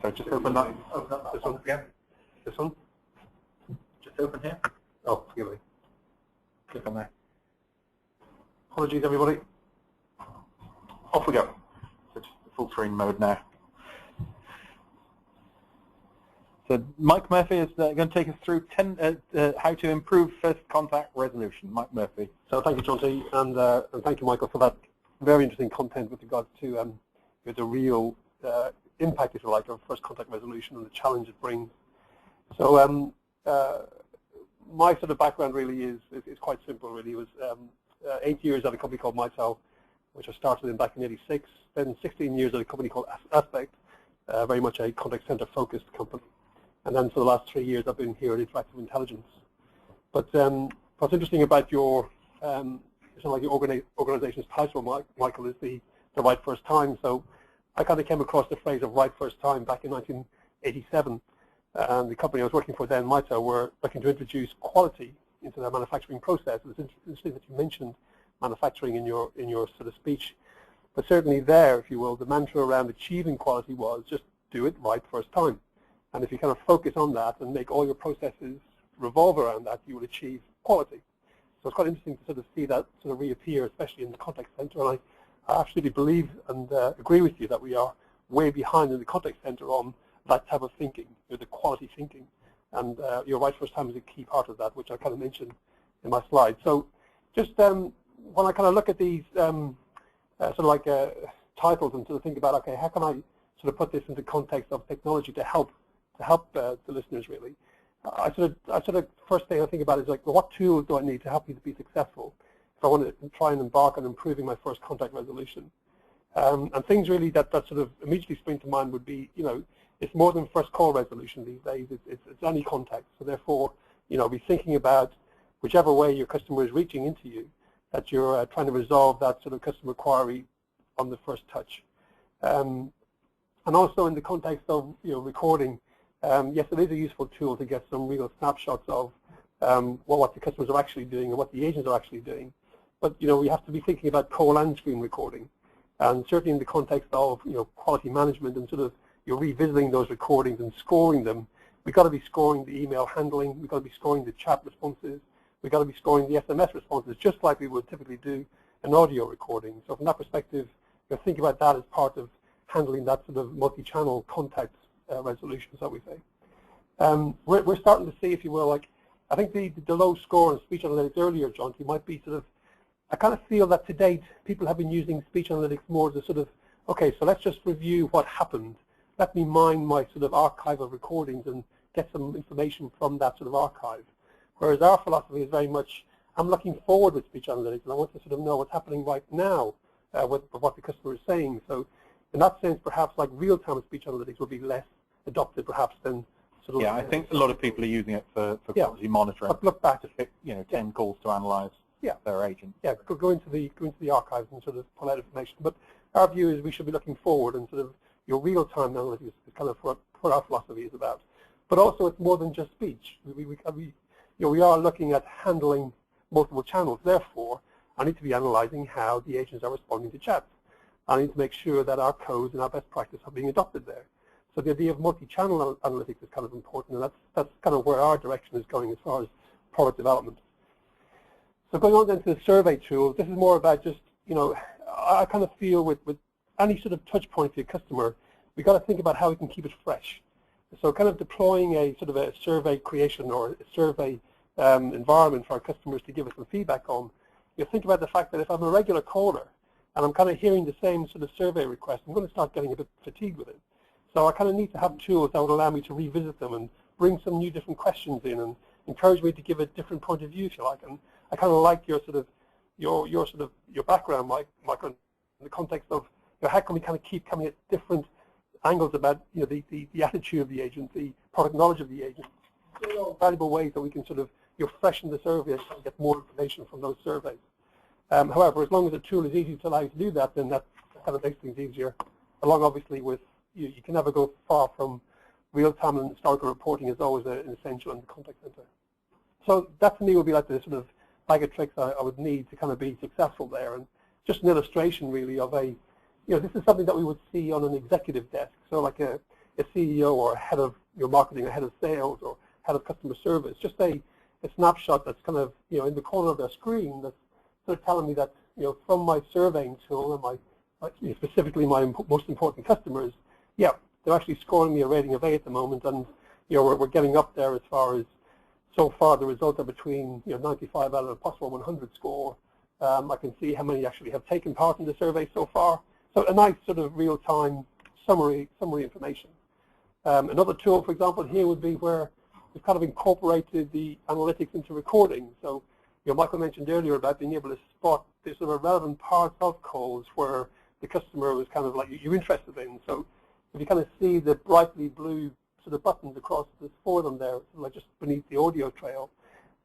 So just open that. Open up this one again. This one. Just open here. Oh, forgive me. Click on there. Apologies, everybody. Off we go. So just the full screen mode now. So Mike Murphy is going to take us through how to improve first contact resolution. Mike Murphy. So thank you, Jonty, and thank you, Michael, for that very interesting content with regards to the real impact, if you like, of first contact resolution and the challenge it brings. So my sort of background really is quite simple. Really, it was 8 years at a company called Mitel, which I started in back in '86. Then 16 years at a company called Aspect, very much a contact center focused company. And then for the last 3 years, I've been here at Interactive Intelligence. But what's interesting about your like your organization's title, Michael, is the right first time. So I kind of came across the phrase of right first time back in 1987. And the company I was working for then, Mitel, were looking to introduce quality into their manufacturing process. It was interesting that you mentioned manufacturing in your sort of speech. But certainly there, if you will, the mantra around achieving quality was just do it right first time. And if you kind of focus on that and make all your processes revolve around that, you will achieve quality. So it's quite interesting to sort of see that sort of reappear, especially in the contact center. And I absolutely believe and agree with you that we are way behind in the contact center on that type of thinking, the quality thinking. And your right first time is a key part of that, which I kind of mentioned in my slide. So just when I kind of look at these sort of like titles and sort of think about, okay, how can I sort of put this into context of technology to help the listeners really? I sort of first thing I think about is like, well, what tools do I need to help me to be successful if I want to try and embark on improving my first contact resolution? And things really that sort of immediately spring to mind would be, it's more than first call resolution these days. It's any contact. So therefore, be thinking about whichever way your customer is reaching into you, that you're trying to resolve that sort of customer query on the first touch. And also in the context of recording. Yes, it is a useful tool to get some real snapshots of what the customers are actually doing and what the agents are actually doing. But we have to be thinking about call and screen recording, and certainly in the context of quality management and sort of you're revisiting those recordings and scoring them. We've got to be scoring the email handling. We've got to be scoring the chat responses. We've got to be scoring the SMS responses, just like we would typically do an audio recording. So from that perspective, think about that as part of handling that sort of multi-channel contact resolutions that we say. We're starting to see, if you will, like I think the low score in speech analytics earlier, Jonty, might be sort of, I kind of feel that to date people have been using speech analytics more as a sort of, okay, so let's just review what happened. Let me mine my sort of archive of recordings and get some information from that sort of archive. Whereas our philosophy is very much, I'm looking forward with speech analytics and I want to sort of know what's happening right now with what the customer is saying. So in that sense, perhaps like real-time speech analytics would be less adopted, perhaps, than sort of. Yeah, I think a lot of people are using it for quality monitoring. But look back to pick, 10 calls to analyze their agent. Yeah, go into the archives and sort of pull out information. But our view is we should be looking forward, and sort of your real-time analytics is kind of what our philosophy is about. But also, it's more than just speech. We are looking at handling multiple channels. Therefore, I need to be analyzing how the agents are responding to chats. I need to make sure that our codes and our best practice are being adopted there. So the idea of multi-channel analytics is kind of important, and that's kind of where our direction is going as far as product development. So going on then to the survey tools, this is more about just, I kind of feel with any sort of touch point for your customer, we've got to think about how we can keep it fresh. So kind of deploying a sort of a survey creation or a survey environment for our customers to give us some feedback on. Think about the fact that if I'm a regular caller and I'm kind of hearing the same sort of survey request, I'm going to start getting a bit fatigued with it. So I kind of need to have tools that would allow me to revisit them and bring some new different questions in and encourage me to give a different point of view, if you like. And I kind of like your sort of your background, Mike, in the context of how can we kind of keep coming at different angles about the attitude of the agent, the product knowledge of the agent. Valuable ways that we can sort of freshen the survey and get more information from those surveys. However, as long as the tool is easy to allow you to do that, then that kind of makes things easier. Along, obviously, with you can never go far from real-time and historical reporting is always an essential in the contact center. So that to me would be like the sort of bag of tricks I would need to kind of be successful there. And just an illustration really of this is something that we would see on an executive desk. So like a CEO or a head of marketing, a head of sales, or head of customer service. Just a snapshot that's kind of in the corner of their screen that's sort of telling me that from my surveying tool and my specifically my most important customers, they're actually scoring me a rating of 8 at the moment, and we're getting up there as far as so far the results are between 95 out of a possible 100 score. I can see how many actually have taken part in the survey so far. So a nice sort of real-time summary information. Another tool, for example, here would be where we've kind of incorporated the analytics into recording. So Michael mentioned earlier about being able to spot the sort of relevant parts of calls where the customer was kind of like you're interested in. So if you kind of see the brightly blue sort of buttons across, there's 4 of them there, like just beneath the audio trail.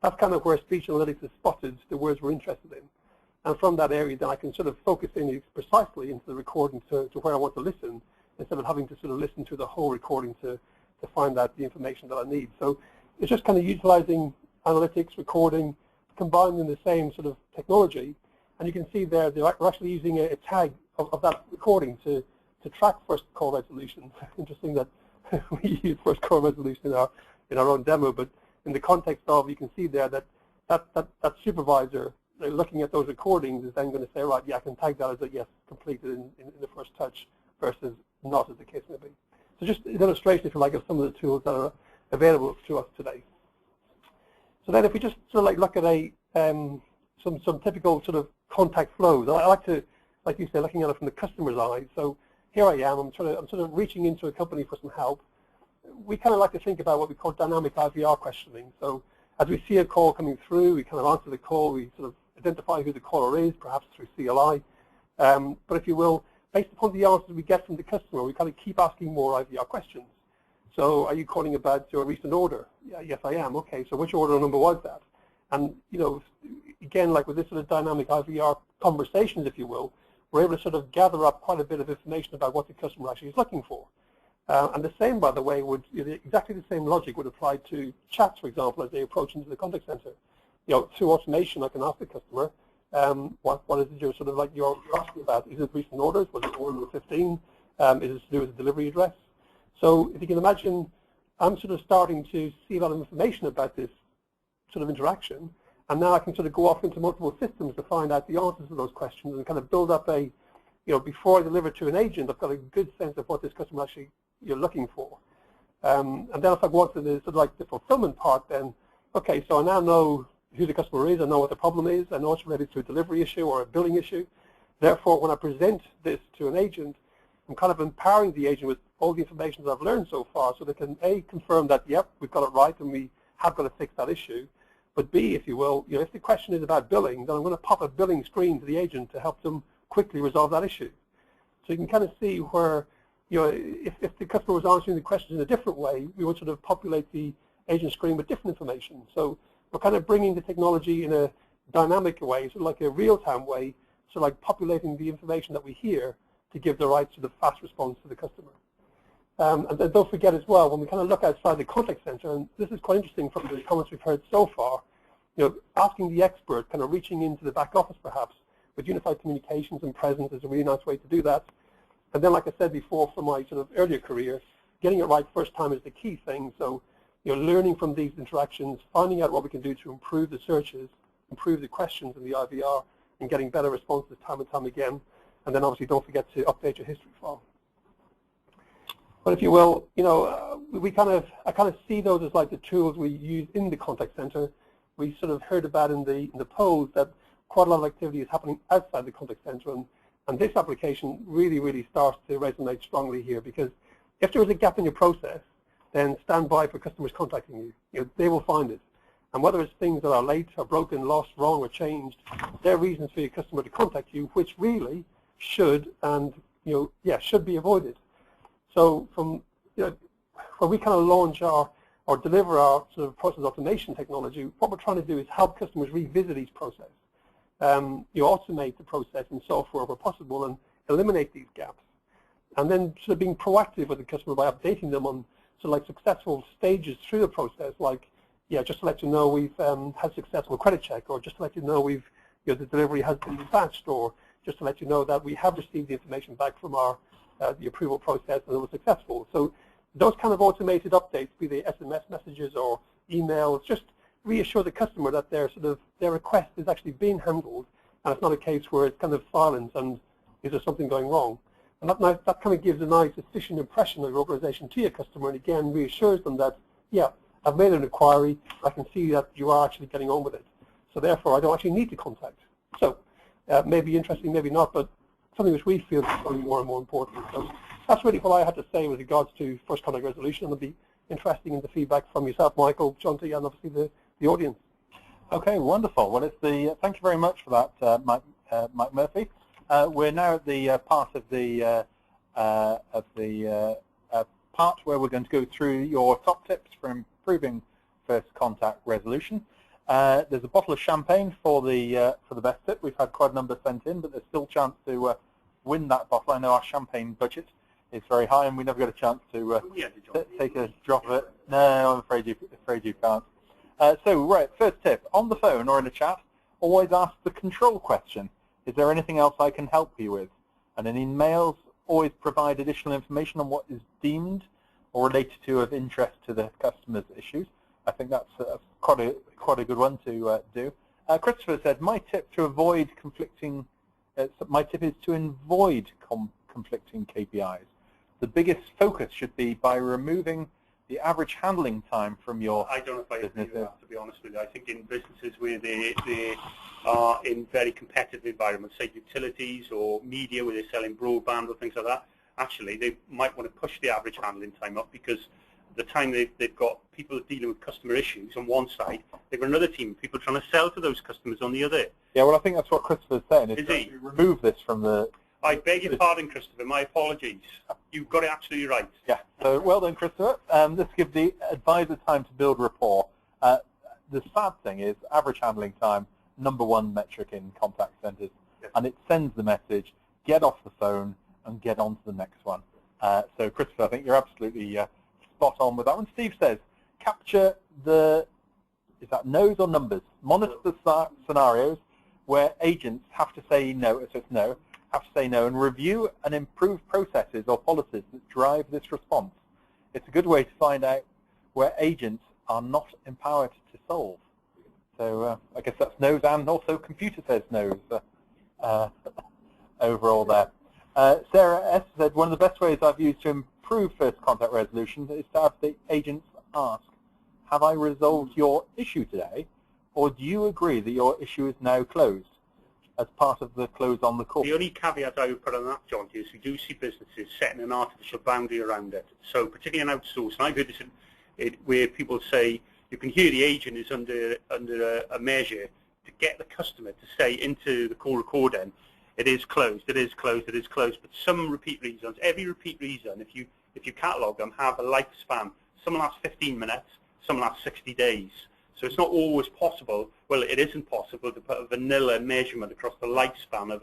That's kind of where speech analytics has spotted the words we're interested in. And from that area, then I can sort of focus in precisely into the recording to where I want to listen, instead of having to sort of listen to the whole recording to find out the information that I need. So it's just kind of utilizing analytics, recording, combined in the same sort of technology. And you can see there we're actually using a tag of that recording to track first call resolution. Interesting that we use first call resolution in our own demo, but in the context of, you can see there that supervisor looking at those recordings is then going to say, right, I can tag that as a yes, completed in the first touch versus not, as the case may be. So just an illustration, if you like, of some of the tools that are available to us today. So then if we just sort of like look at some typical sort of contact flows, I like to, like you say, looking at it from the customer's eyes. So here I am, I'm sort of reaching into a company for some help. We kind of like to think about what we call dynamic IVR questioning. So as we see a call coming through, we kind of answer the call, we sort of identify who the caller is, perhaps through CLI. But if you will, based upon the answers we get from the customer, we kind of keep asking more IVR questions. So are you calling about your recent order? Yeah, yes, I am. Okay, so which order number was that? And, again, like with this sort of dynamic IVR conversations, if you will, we're able to sort of gather up quite a bit of information about what the customer actually is looking for. And the same, by the way, exactly the same logic would apply to chats, for example, as they approach into the contact center. Through automation, I can ask the customer, what is it you're sort of like you're asking about? Is it recent orders? Was it order number 15? Is it to do with the delivery address? So if you can imagine, I'm sort of starting to see a lot of information about this sort of interaction, and now I can sort of go off into multiple systems to find out the answers to those questions and kind of build up a, before I deliver to an agent, I've got a good sense of what this customer actually you're looking for. And then if I go on to the sort of like the fulfillment part, then, okay, so I now know who the customer is, I know what the problem is, I know it's related to a delivery issue or a billing issue. Therefore, when I present this to an agent, I'm kind of empowering the agent with all the information that I've learned so far, so they can A, confirm that, yep, we've got it right and we have got to fix that issue. But B, if you will, if the question is about billing, then I'm going to pop a billing screen to the agent to help them quickly resolve that issue. So you can kind of see where, if the customer was answering the questions in a different way, we would sort of populate the agent screen with different information. So we're kind of bringing the technology in a dynamic way, sort of like a real-time way, so like populating the information that we hear to give the right sort of fast response to the customer. And then don't forget as well, when we kind of look outside the contact center, and this is quite interesting from the comments we've heard so far, asking the expert, kind of reaching into the back office perhaps, with unified communications and presence is a really nice way to do that. And then, like I said before, from my sort of earlier career, getting it right first time is the key thing. So, learning from these interactions, finding out what we can do to improve the searches, improve the questions in the IVR, and getting better responses time and time again. And then obviously don't forget to update your history file. But if you will, I kind of see those as like the tools we use in the contact center. We sort of heard about in the polls that quite a lot of activity is happening outside the contact center, and this application really, really starts to resonate strongly here, because if there is a gap in your process, then stand by for customers contacting you. They will find it. And whether it's things that are late or broken, lost, wrong, or changed, there are reasons for your customer to contact you, which really should and should be avoided. So from when we kind of launch or deliver our sort of process automation technology, what we're trying to do is help customers revisit each process. Automate the process in software where possible and eliminate these gaps. And then sort of being proactive with the customer by updating them on sort of like successful stages through the process, like, just to let you know we've had successful credit check, or just to let you know we've, the delivery has been dispatched, or just to let you know that we have received the information back from our the approval process and it was successful. So those kind of automated updates, be they SMS messages or emails, just reassure the customer that their request is actually being handled, and it's not a case where it's kind of silent and is there something going wrong. And that kind of gives a nice, efficient impression of your organization to your customer, and again reassures them that, I've made an inquiry, I can see that you are actually getting on with it. So therefore, I don't actually need to contact. So maybe interesting, maybe not, but something which we feel is becoming more and more important. So that's really what I had to say with regards to first contact resolution, and it'll be interesting in the feedback from yourself, Michael, Jonty, and obviously the audience. Okay, wonderful. Well, thank you very much for that, Mike Murphy. We're now at the part of the part where we're going to go through your top tips for improving first contact resolution. There's a bottle of champagne for the best tip. We've had quite a number sent in, but there's still a chance to win that bottle. I know our champagne budget is very high, and we never get a chance to take a drop of it. No, I'm afraid you can't. So, right, first tip, on the phone or in a chat, always ask the control question. Is there anything else I can help you with? And in emails, always provide additional information on what is deemed or related to of interest to the customer's issues. I think that's quite a good one to do. Christopher said, my tip is to avoid conflicting KPIs. The biggest focus should be by removing the average handling time from your I don't know if I agree with that, to be honest with you. I think in businesses where they are in very competitive environments, say utilities or media where they're selling broadband or things like that, actually they might want to push the average handling time up, because the time they've got people dealing with customer issues on one side, they've got another team of people trying to sell to those customers on the other. Yeah, well, I think that's what Christopher's saying. Is he? Remove this from the... I beg your pardon, Christopher. My apologies. You've got it absolutely right. Yeah. So well done, Christopher. This gives the advisor time to build rapport. The sad thing is average handling time, #1 metric in contact centers, and it sends the message, get off the phone and get on to the next one. So Christopher, I think you're absolutely spot on with that one. Steve says, capture the, is that no's or numbers? Monitor the scenarios where agents have to say no, so it's no, have to say no, and review and improve processes or policies that drive this response. It's a good way to find out where agents are not empowered to solve. So I guess that's no's, and also computer says no's overall there. Sarah S. said, one of the best ways I've used to improve first contact resolution is to have the agents ask, have I resolved your issue today, or do you agree that your issue is now closed, as part of the close on the call? The only caveat I would put on that, Jonty, is we do see businesses setting an artificial boundary around it. So particularly in outsourcing, I've heard this where people say you can hear the agent is under a measure to get the customer to say into the call recording, it is closed, it is closed, it is closed. But some repeat reasons, every repeat reason, if you catalogue them, have a lifespan. Some last 15 minutes, some last 60 days. So it's not always possible. Well, it isn't possible to put a vanilla measurement across the lifespan of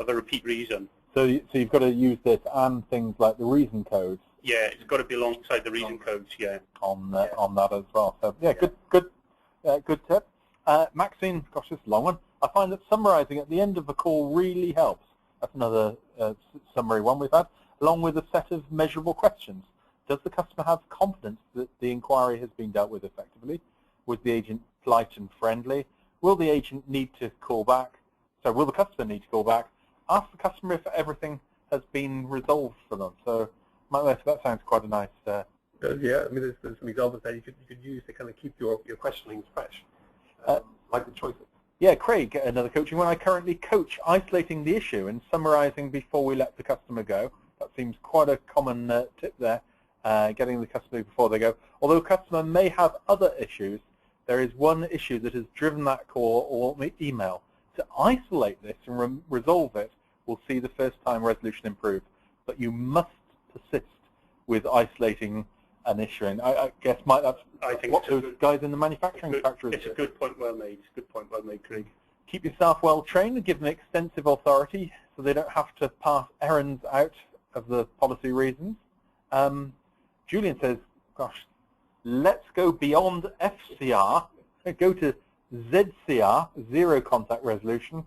a repeat reason. So you've got to use this and things like the reason codes. Yeah, it's got to be alongside the reason codes. Yeah. On that as well. So yeah, good tip. Maxine, gosh, this is a long one. I find that summarising at the end of the call really helps. That's another summary one we've had, along with a set of measurable questions. Does the customer have confidence that the inquiry has been dealt with effectively? Was the agent polite and friendly? Will the agent need to call back? So will the customer need to call back? Ask the customer if everything has been resolved for them. So that sounds quite a nice... yeah, I mean, there's some examples there you could use to kind of keep your questioning fresh, like the choices. Yeah, Craig, another coaching one. I currently coach isolating the issue and summarising before we let the customer go. That seems quite a common tip there, getting the customer before they go. Although a customer may have other issues, there is one issue that has driven that call or email. To isolate this and resolve it will see the first-time resolution improve. But you must persist with isolating an issue. And I guess, Mike, that's what those guys in the manufacturing factories do. It's a good point well made. It's a good point well made, Craig. Keep your staff well trained and give them extensive authority so they don't have to pass errands out of the policy reasons. Julian says, gosh, let's go beyond FCR, go to ZCR, zero contact resolution,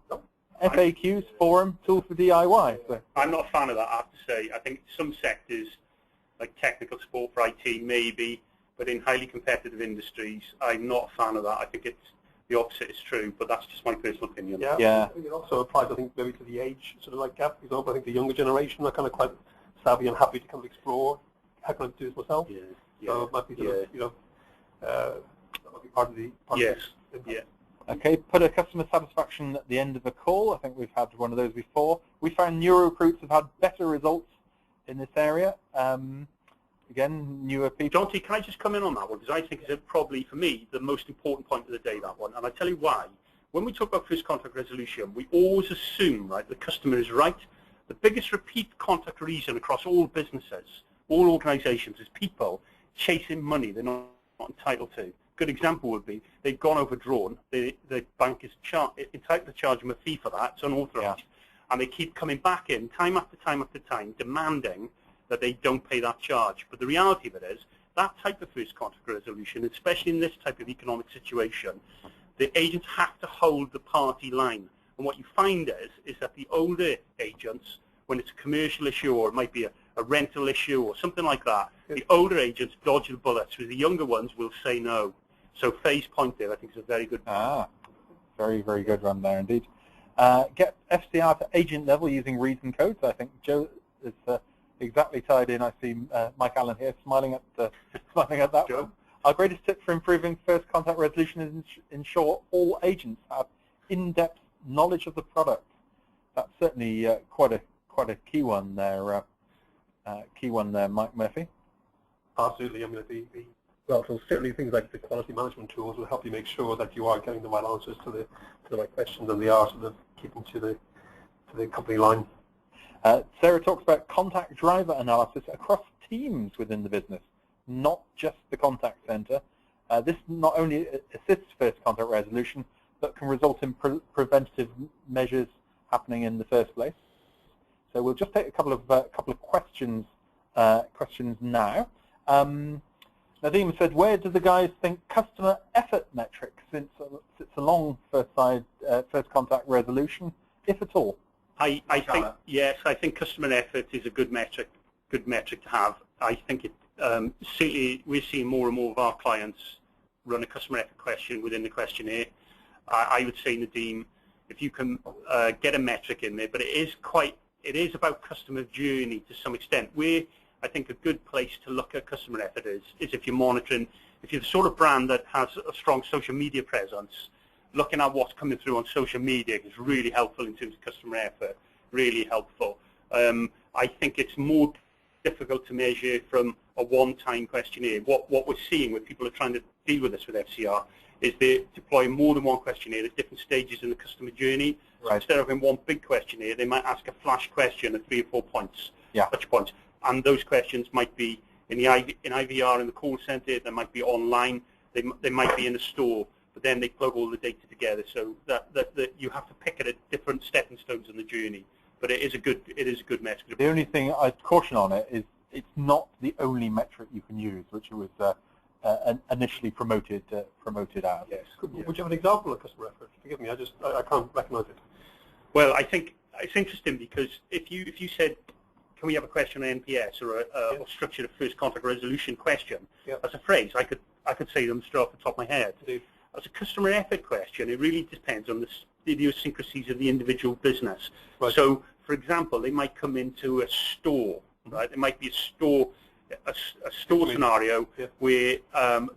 FAQs, forum, tool for DIY. So. I'm not a fan of that, I have to say. I think some sectors, like technical support for IT, maybe, but in highly competitive industries, I'm not a fan of that. I think the opposite is true, but that's just my personal opinion. Yeah. I think it also applies, I think, maybe to the age sort of like gap. For example, I think the younger generation are kind of quite savvy and happy to kind of explore. How can I do this myself? Yeah. So it might be sort of, that might be part of the... Yeah. Okay, put a customer satisfaction at the end of a call. I think we've had one of those before. We found newer recruits have had better results in this area. Again, newer people. Jonty, can I just come in on that one? Because I think it's probably, for me, the most important point of the day, that one. And I tell you why. When we talk about first contact resolution, we always assume, right, the customer is right. The biggest repeat contact reason across all businesses, all organizations, is people chasing money they're not entitled to. Good example would be they've gone overdrawn. The bank is entitled to charge them a fee for that. It's unauthorized. Yeah. And they keep coming back in time after time after time, demanding that they don't pay that charge. But the reality of it is that type of first contact resolution, especially in this type of economic situation, the agents have to hold the party line. And what you find is that the older agents, when it's a commercial issue or it might be a rental issue or something like that, the older agents dodge the bullets, whereas the younger ones will say no. So Faye's point there, I think, is a very good point. Very, very good run there indeed. Get FCR to agent level using reason codes. I think Joe is exactly tied in. I see Mike Allen here smiling at that Joe. one. Our greatest tip for improving first contact resolution is ensure all agents have in-depth knowledge of the product. That's certainly quite a key one there. Mike Murphy. Absolutely. I mean, well, so certainly things like the quality management tools will help you make sure that you are getting the right answers to the right questions, and they are sort of keeping to the company line. Sarah talks about contact driver analysis across teams within the business, not just the contact center. This not only assists first contact resolution, but can result in preventative measures happening in the first place. So we'll just take a couple of questions now. Nadeem said, where do the guys think customer effort metric sits along first contact resolution, if at all? I think yes. I think customer effort is a good metric to have. I think certainly we're seeing more and more of our clients run a customer effort question within the questionnaire. I would say, Nadeem, if you can get a metric in there, but it is about customer journey to some extent. Where I think a good place to look at customer effort is if you're monitoring, if you're the sort of brand that has a strong social media presence, looking at what's coming through on social media is really helpful in terms of customer effort, really helpful. I think it's more difficult to measure from a one-time questionnaire. What we're seeing when people are trying to deal with this with FCR is they deploy more than one questionnaire at different stages in the customer journey. So instead of having one big questionnaire, they might ask a flash question at 3 or 4 points, touch points. And those questions might be in IVR in the call center, they might be online, they might be in a store, but then they plug all the data together so that you have to pick it at different stepping stones in the journey. But it is a good metric. The only thing I'd caution on it is it's not the only metric you can use, which it was initially promoted as. Yes. Would you have an example of customer effort? Forgive me, I can't recognise it. Well, I think it's interesting because if you said, can we have a question on NPS or or structured a first contact resolution question, as a phrase, I could say them straight off the top of my head. As a customer effort question, it really depends on the idiosyncrasies of the individual business. Right. So, for example, they might come into a store, right? There might be a store scenario where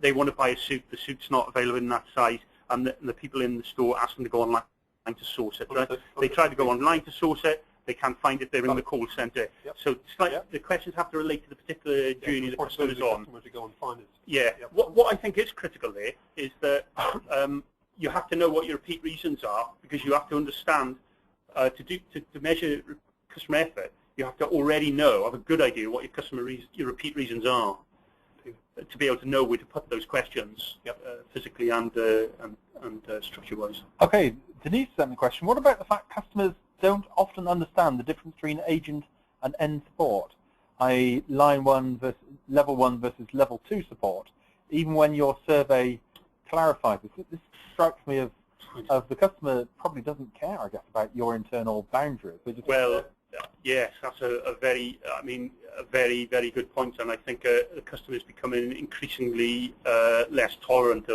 they want to buy a suit, the suit's not available in that size, and the people in the store ask them to go online to source it. Right? They try to go online to source it, they can't find it, they're in the call centre. So it's like the questions have to relate to the particular journey the customer's on. To go and find it. Yeah. What I think is critical there is that you have to know what your repeat reasons are, because you have to understand to measure customer effort. You have to already have a good idea what your repeat reasons are, to be able to know where to put those questions physically and structure-wise. Okay, Denise sent the question. What about the fact customers don't often understand the difference between agent and end support, i.e. level 1 versus level 2 support, even when your survey clarifies this? This strikes me of the customer probably doesn't care, I guess, about your internal boundaries. Yes, that's a very very good point, and I think the customer is becoming increasingly less tolerant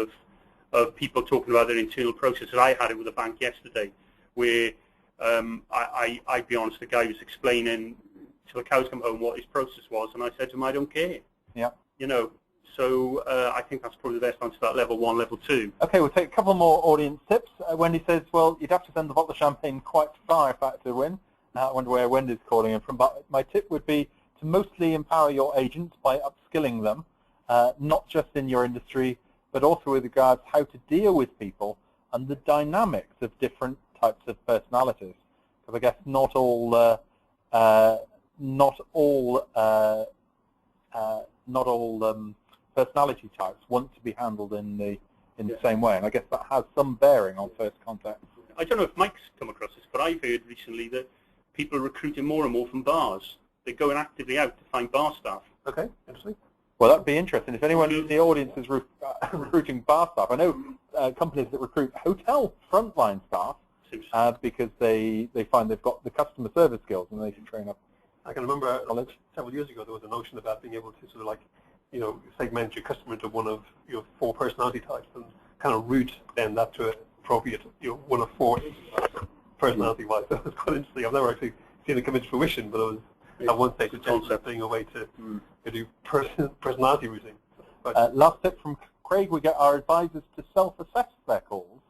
of people talking about their internal processes. I had it with a bank yesterday, where I'd be honest, the guy was explaining till the cows come home what his process was, and I said to him, I don't care. Yeah. So I think that's probably the best answer to that level 1, level 2. Okay, we'll take a couple more audience tips. Wendy says, well, you'd have to send the bottle of champagne quite far if that to win. I wonder where Wendy's calling in from, but my tip would be to mostly empower your agents by upskilling them, not just in your industry, but also with regards how to deal with people and the dynamics of different types of personalities. Because I guess not all personality types want to be handled in the same way, and I guess that has some bearing on first contact. I don't know if Mike's come across this, but I've heard recently that people are recruiting more and more from bars. They're going actively out to find bar staff. Okay, interesting. Well, that'd be interesting. If anyone in the audience is recruiting bar staff, I know companies that recruit hotel frontline staff because they find they've got the customer service skills and they can train up. I can remember several years ago there was a notion about being able to sort of like, segment your customer into one of your 4 personality types and kind of route then that to appropriate one of 4 personality-wise. So it's quite interesting. I've never actually seen it come into fruition, but it was at one stage being a way to do personality routing. Last tip from Craig: we get our advisors to self-assess their calls,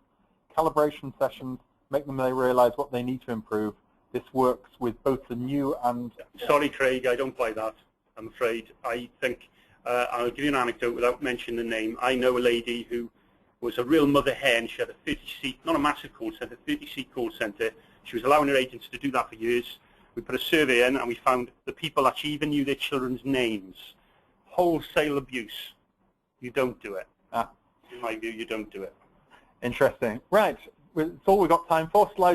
calibration sessions, make them realise what they need to improve. This works with both the new and... Sorry, Craig, I don't buy that, I'm afraid. I think, I'll give you an anecdote without mentioning the name. I know a lady who was a real mother hen. She had a 30-seat, not a massive call centre, 30-seat call centre. She was allowing her agents to do that for years. We put a survey in and we found the people actually even knew their children's names. Wholesale abuse. You don't do it. In my view, you don't do it. Interesting. Right, it's all we've got time for. Slide